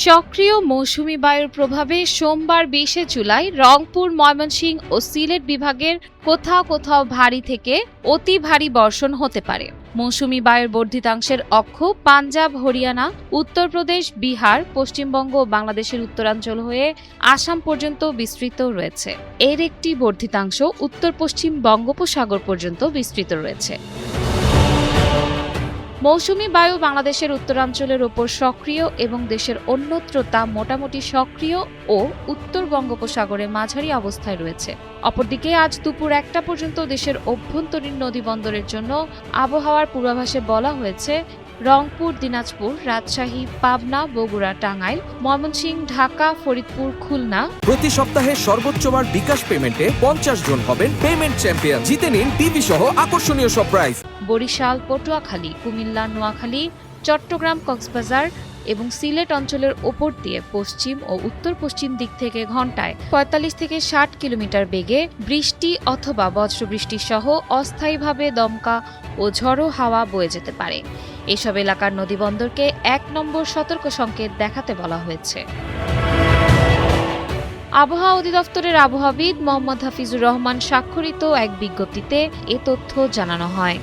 সক্রিয় মৌসুমি বায়ুর প্রভাবে সোমবার ২০শে জুলাই রংপুর, ময়মনসিংহ ও সিলেট বিভাগের কোথাও কোথাও ভারী থেকে অতি ভারী বর্ষণ হতে পারে। মৌসুমি বায়ুর বর্ধিতাংশের অক্ষ পাঞ্জাব, হরিয়ানা, উত্তরপ্রদেশ, বিহার, পশ্চিমবঙ্গ ও বাংলাদেশের উত্তরাঞ্চল হয়ে আসাম পর্যন্ত বিস্তৃত রয়েছে। এর একটি বর্ধিতাংশ উত্তর পশ্চিম বঙ্গোপসাগর পর্যন্ত বিস্তৃত রয়েছে। মৌসুমি বায়ু বাংলাদেশের উত্তরাঞ্চলের ওপর সক্রিয় এবং দেশের অন্যত্র তা মোটামুটি সক্রিয় ও উত্তর বঙ্গোপসাগরে মাঝারি অবস্থায় রয়েছে। অপরদিকে আজ দুপুর ১টা পর্যন্ত দেশের অভ্যন্তরীণ নদীবন্দরের জন্য আবহাওয়ার পূর্বাভাসে বলা হয়েছে রংপুর, দিনাজপুর, রাজশাহী, পাবনা, বগুড়া, টাঙ্গাইল, ময়মনসিংহ, ঢাকা, ফরিদপুর, খুলনা। প্রতি সপ্তাহে সর্বোচ্চবার বিকাশ পেমেন্টে ৫০ জন হবেন পেমেন্ট চ্যাম্পিয়ন। জিতে নিন টিভি সহ আকর্ষণীয় সব প্রাইজ। বরিশাল, পটুয়াখালী, কুমিল্লা, নোয়াখালী, চট্টগ্রাম, কক্সবাজার এবং সিলেট অঞ্চলের ওপর দিয়ে পশ্চিম ও উত্তর পশ্চিম দিক থেকে ঘন্টায় ৪৫ থেকে ৬০ কিলোমিটার বেগে বৃষ্টি অথবা বজ্রবৃষ্টি সহ অস্থায়ীভাবে দমকা ও ঝড়ো হাওয়া বয়ে যেতে পারে। এসব এলাকার নদীবন্দরকে ১ নম্বর সতর্ক সংকেত দেখাতে বলা হয়েছে। আবহাওয়া অধিদপ্তরের আবহাওয়াবিদ মোহাম্মদ হাফিজুর রহমান স্বাক্ষরিত এক বিজ্ঞপ্তিতে এ তথ্য জানানো হয়।